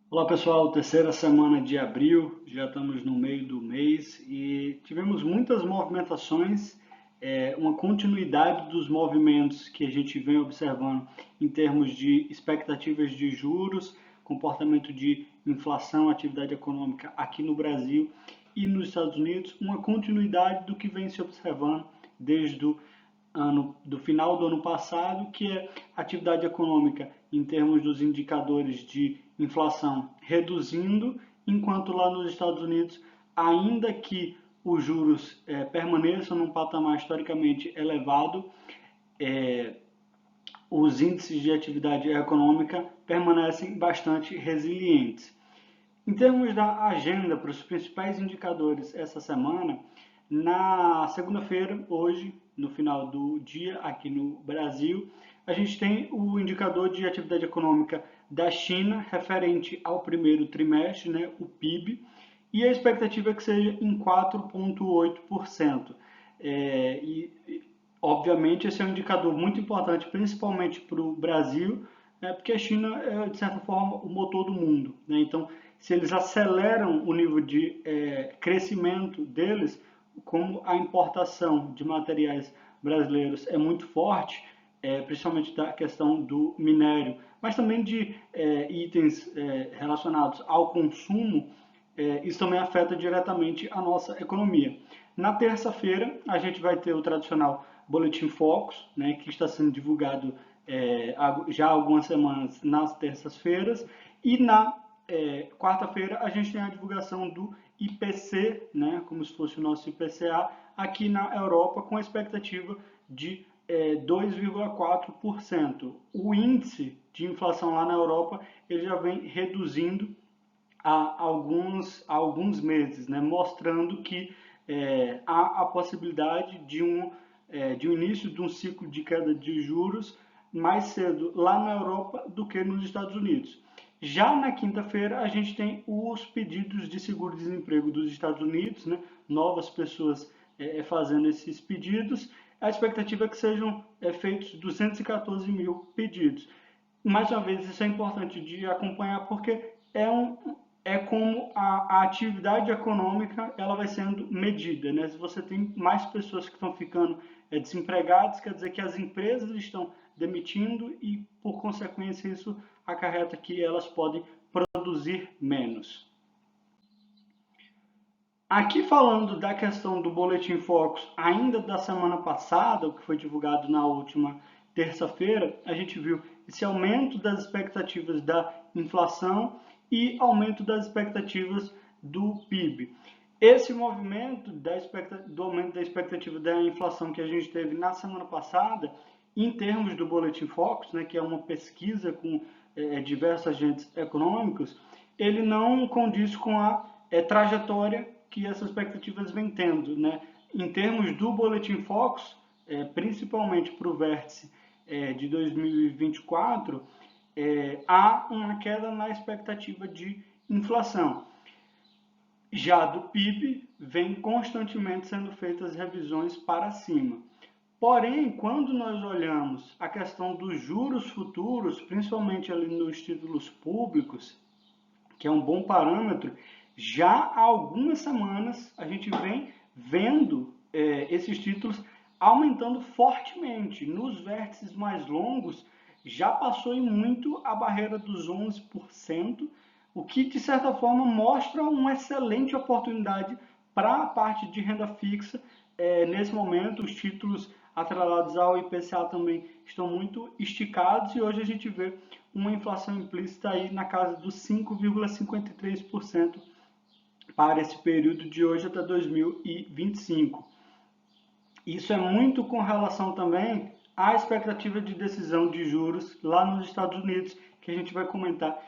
Olá pessoal, terceira semana de abril, já estamos no meio do mês e tivemos muitas movimentações, uma continuidade dos movimentos que a gente vem observando em termos de expectativas de juros, comportamento de inflação, atividade econômica aqui no Brasil e nos Estados Unidos, uma continuidade do que vem se observando desde o do final do ano passado, que é atividade econômica em termos dos indicadores de inflação reduzindo, enquanto lá nos Estados Unidos, ainda que os juros permaneçam num patamar historicamente elevado, é, os índices de atividade econômica permanecem bastante resilientes. Em termos da agenda para os principais indicadores essa semana, na segunda-feira, hoje, no final do dia, aqui no Brasil, a gente tem o indicador de atividade econômica da China referente ao primeiro trimestre, né, o PIB, e a expectativa é que seja em 4,8%. Obviamente, esse é um indicador muito importante, principalmente para o Brasil, porque a China é, de certa forma, o motor do mundo. Né? Então, se eles aceleram o nível de crescimento deles, como a importação de materiais brasileiros é muito forte, principalmente da questão do minério, mas também de itens relacionados ao consumo, isso também afeta diretamente a nossa economia. Na terça-feira, a gente vai ter o tradicional Boletim Focus, né, que está sendo divulgado já há algumas semanas nas terças-feiras, e na quarta-feira a gente tem a divulgação do IPC, né, como se fosse o nosso IPCA, aqui na Europa, com a expectativa de 2,4%. O índice de inflação lá na Europa ele já vem reduzindo há alguns meses, né, mostrando que há a possibilidade de um início de um ciclo de queda de juros mais cedo lá na Europa do que nos Estados Unidos. Já na quinta-feira, a gente tem os pedidos de seguro-desemprego dos Estados Unidos, né, novas pessoas fazendo esses pedidos. A expectativa é que sejam feitos 214 mil pedidos. Mais uma vez, isso é importante de acompanhar porque é como a atividade econômica ela vai sendo medida. Né? Se você tem mais pessoas que estão ficando desempregadas, quer dizer que as empresas estão demitindo e, por consequência, isso acarreta que elas podem produzir menos. Aqui falando da questão do Boletim Focus, ainda da semana passada, o que foi divulgado na última terça-feira, a gente viu esse aumento das expectativas da inflação e aumento das expectativas do PIB. Esse movimento do aumento da expectativa da inflação que a gente teve na semana passada, em termos do Boletim Focus, né, que é uma pesquisa com diversos agentes econômicos, ele não condiz com a trajetória que essas expectativas vêm tendo. Né? Em termos do Boletim Focus, principalmente para o vértice de 2024, há uma queda na expectativa de inflação. Já do PIB, vem constantemente sendo feitas revisões para cima. Porém, quando nós olhamos a questão dos juros futuros, principalmente ali nos títulos públicos, que é um bom parâmetro, já há algumas semanas a gente vem vendo esses títulos aumentando fortemente. Nos vértices mais longos, já passou em muito a barreira dos 11%, o que de certa forma mostra uma excelente oportunidade para a parte de renda fixa. Nesse momento, os títulos atrelados ao IPCA também estão muito esticados e hoje a gente vê uma inflação implícita aí na casa dos 5,53% para esse período de hoje até 2025. Isso é muito com relação também à expectativa de decisão de juros lá nos Estados Unidos, que a gente vai comentar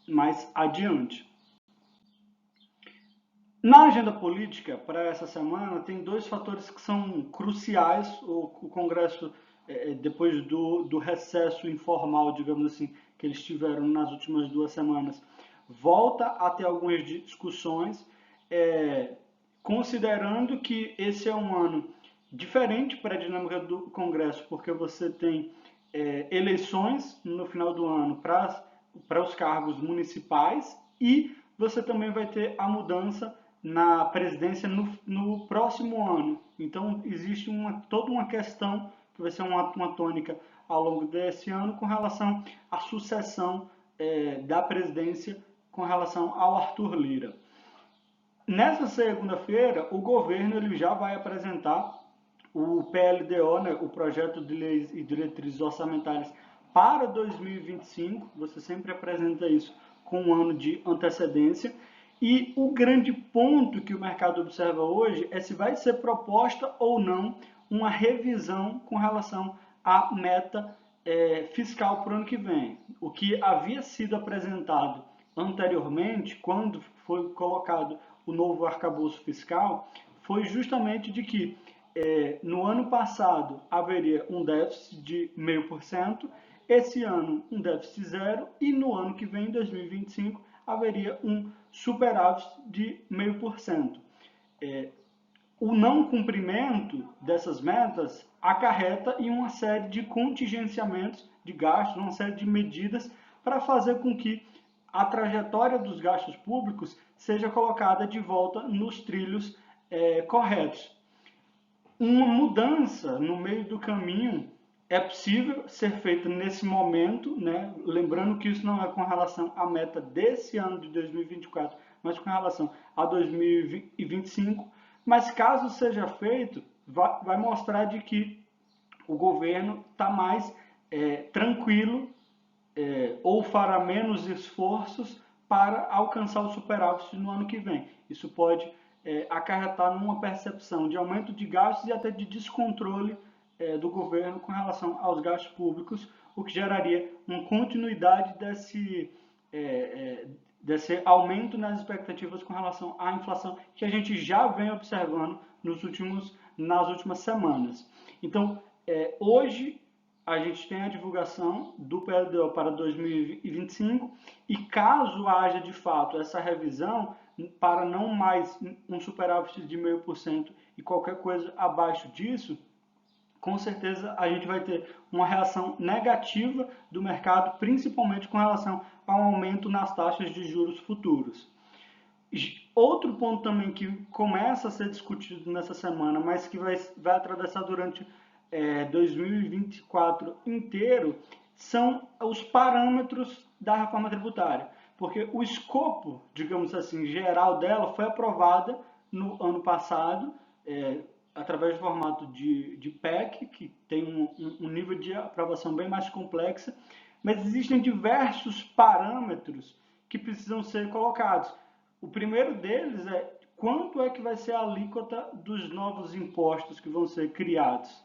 mais adiante. Na agenda política para essa semana, tem dois fatores que são cruciais. O Congresso, depois do recesso informal, digamos assim, que eles tiveram nas últimas 2 semanas, volta a ter algumas discussões, considerando que esse é um ano diferente para a dinâmica do Congresso, porque você tem eleições no final do ano para para os cargos municipais, e você também vai ter a mudança na presidência no próximo ano. Então, existe toda uma questão que vai ser uma tônica ao longo desse ano com relação à sucessão da presidência com relação ao Arthur Lira. Nessa segunda-feira, o governo ele já vai apresentar o PLDO, né, o Projeto de Leis e Diretrizes Orçamentárias para 2025. Você sempre apresenta isso com um ano de antecedência. E o grande ponto que o mercado observa hoje é se vai ser proposta ou não uma revisão com relação à meta fiscal para o ano que vem. O que havia sido apresentado anteriormente, quando foi colocado o novo arcabouço fiscal, foi justamente de que no ano passado haveria um déficit de 0,5%, esse ano um déficit zero e no ano que vem, 2025, haveria um superávit de 0,5%. O não cumprimento dessas metas acarreta em uma série de contingenciamentos de gastos, uma série de medidas para fazer com que a trajetória dos gastos públicos seja colocada de volta nos trilhos corretos. Uma mudança no meio do caminho é possível ser feita nesse momento, né? Lembrando que isso não é com relação à meta desse ano de 2024, mas com relação a 2025. Mas caso seja feito, vai mostrar de que o governo está mais tranquilo ou fará menos esforços para alcançar o superávit no ano que vem. Isso pode acarretar numa percepção de aumento de gastos e até de descontrole do governo com relação aos gastos públicos, o que geraria uma continuidade desse aumento nas expectativas com relação à inflação que a gente já vem observando nas últimas semanas. Então, hoje a gente tem a divulgação do PLDO para 2025 e caso haja de fato essa revisão para não mais um superávit de 0,5% e qualquer coisa abaixo disso, com certeza a gente vai ter uma reação negativa do mercado, principalmente com relação ao aumento nas taxas de juros futuros. Outro ponto também que começa a ser discutido nessa semana, mas que vai atravessar durante 2024 inteiro, são os parâmetros da reforma tributária. Porque o escopo, digamos assim, geral dela foi aprovada no ano passado, através do formato de PEC, que tem um nível de aprovação bem mais complexa, mas existem diversos parâmetros que precisam ser colocados. O primeiro deles é quanto é que vai ser a alíquota dos novos impostos que vão ser criados.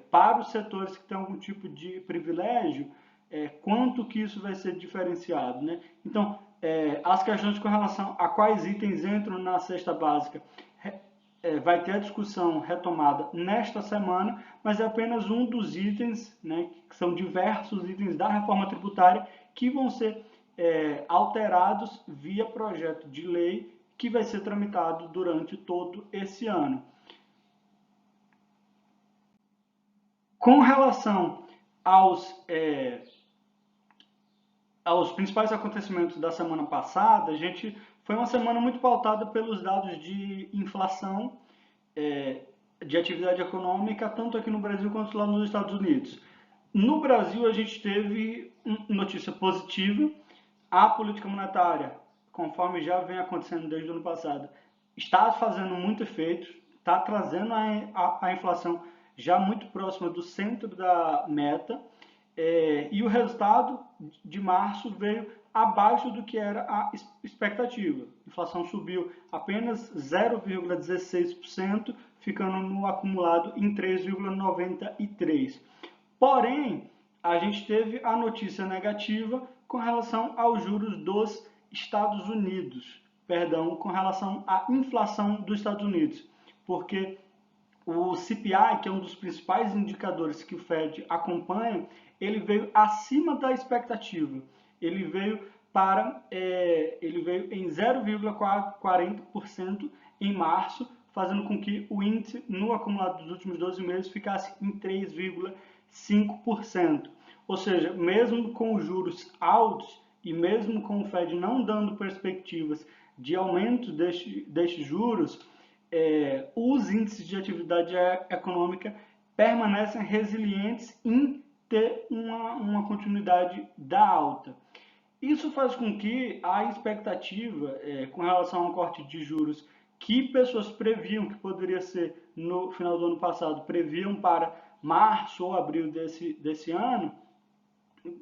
Para os setores que têm algum tipo de privilégio, quanto que isso vai ser diferenciado, né? Então, as questões com relação a quais itens entram na cesta básica vai ter a discussão retomada nesta semana, mas é apenas um dos itens, né, que são diversos itens da reforma tributária que vão ser alterados via projeto de lei que vai ser tramitado durante todo esse ano. Com relação aos principais acontecimentos da semana passada, foi uma semana muito pautada pelos dados de inflação, de atividade econômica, tanto aqui no Brasil quanto lá nos Estados Unidos. No Brasil, a gente teve notícia positiva. A política monetária, conforme já vem acontecendo desde o ano passado, está fazendo muito efeito, está trazendo a inflação já muito próxima do centro da meta, e o resultado de março veio abaixo do que era a expectativa. A inflação subiu apenas 0,16%, ficando no acumulado em 3,93%. Porém, a gente teve a notícia negativa com relação aos juros dos Estados Unidos, com relação à inflação dos Estados Unidos, porque o CPI, que é um dos principais indicadores que o Fed acompanha, ele veio acima da expectativa. Ele veio em 0,40% em março, fazendo com que o índice no acumulado dos últimos 12 meses ficasse em 3,5%. Ou seja, mesmo com os juros altos e mesmo com o Fed não dando perspectivas de aumento destes juros, os índices de atividade econômica permanecem resilientes em ter uma continuidade da alta. Isso faz com que a expectativa com relação a um corte de juros que pessoas previam que poderia ser no final do ano passado, previam para março ou abril desse ano,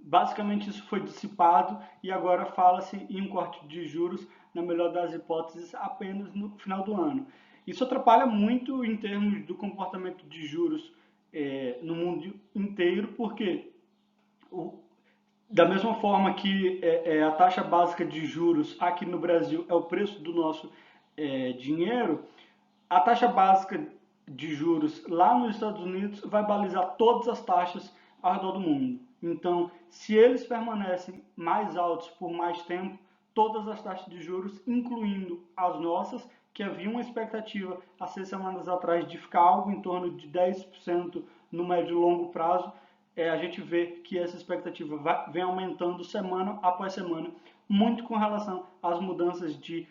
basicamente isso foi dissipado e agora fala-se em um corte de juros, na melhor das hipóteses, apenas no final do ano. Isso atrapalha muito em termos do comportamento de juros no mundo inteiro, porque da mesma forma que a taxa básica de juros aqui no Brasil é o preço do nosso dinheiro, a taxa básica de juros lá nos Estados Unidos vai balizar todas as taxas ao redor do mundo. Então, se eles permanecem mais altos por mais tempo, todas as taxas de juros, incluindo as nossas, que havia uma expectativa há 6 semanas atrás de ficar algo em torno de 10% no médio e longo prazo, a gente vê que essa expectativa vem aumentando semana após semana, muito com relação às mudanças de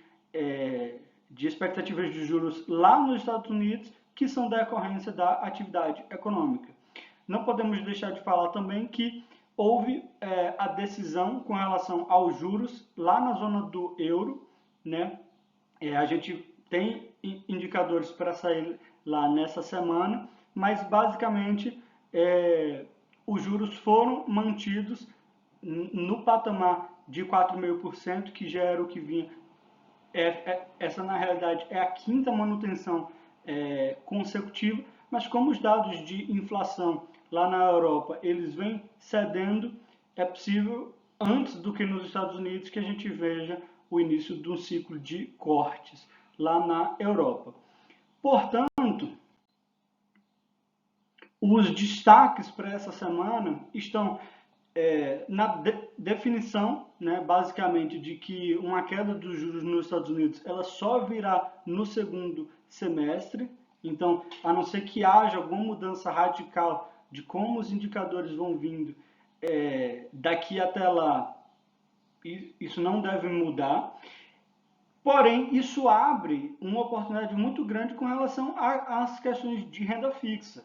expectativas de juros lá nos Estados Unidos, que são decorrência da atividade econômica. Não podemos deixar de falar também que houve a decisão com relação aos juros lá na zona do euro, né? A gente tem indicadores para sair lá nessa semana, mas basicamente os juros foram mantidos no patamar de 4,5%, que já era o que vinha. Essa, na realidade, é a quinta manutenção consecutiva, mas como os dados de inflação lá na Europa eles vêm cedendo, é possível, antes do que nos Estados Unidos, que a gente veja o início de um ciclo de cortes lá na Europa. Portanto, os destaques para essa semana estão na definição, né, basicamente, de que uma queda dos juros nos Estados Unidos ela só virá no segundo semestre. Então, a não ser que haja alguma mudança radical de como os indicadores vão vindo daqui até lá, isso não deve mudar. Porém, isso abre uma oportunidade muito grande com relação às questões de renda fixa.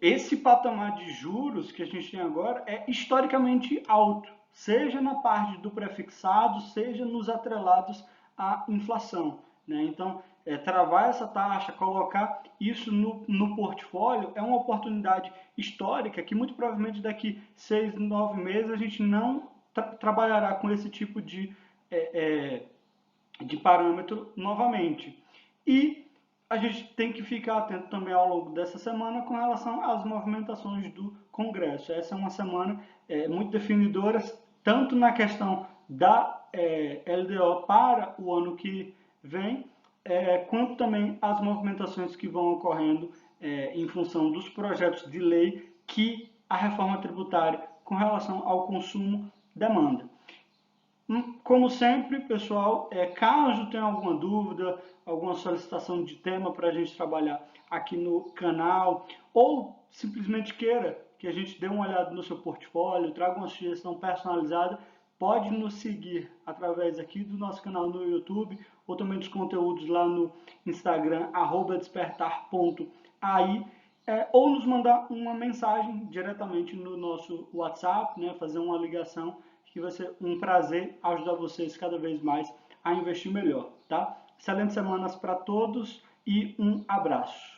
Esse patamar de juros que a gente tem agora é historicamente alto, seja na parte do prefixado, seja nos atrelados à inflação, né? Então, travar essa taxa, colocar isso no portfólio é uma oportunidade histórica que muito provavelmente daqui 6, 9 meses a gente não trabalhará com esse tipo de parâmetro novamente. E a gente tem que ficar atento também ao longo dessa semana com relação às movimentações do Congresso. Essa é uma semana muito definidora, tanto na questão da LDO para o ano que vem, quanto também as movimentações que vão ocorrendo em função dos projetos de lei que a reforma tributária com relação ao consumo demanda. Como sempre, pessoal, caso tenha alguma dúvida, alguma solicitação de tema para a gente trabalhar aqui no canal, ou simplesmente queira que a gente dê uma olhada no seu portfólio, traga uma sugestão personalizada, pode nos seguir através aqui do nosso canal no YouTube, ou também dos conteúdos lá no Instagram, @despertar.ai, ou nos mandar uma mensagem diretamente no nosso WhatsApp, né, fazer uma ligação, que vai ser um prazer ajudar vocês cada vez mais a investir melhor, tá? Excelentes semanas para todos e um abraço.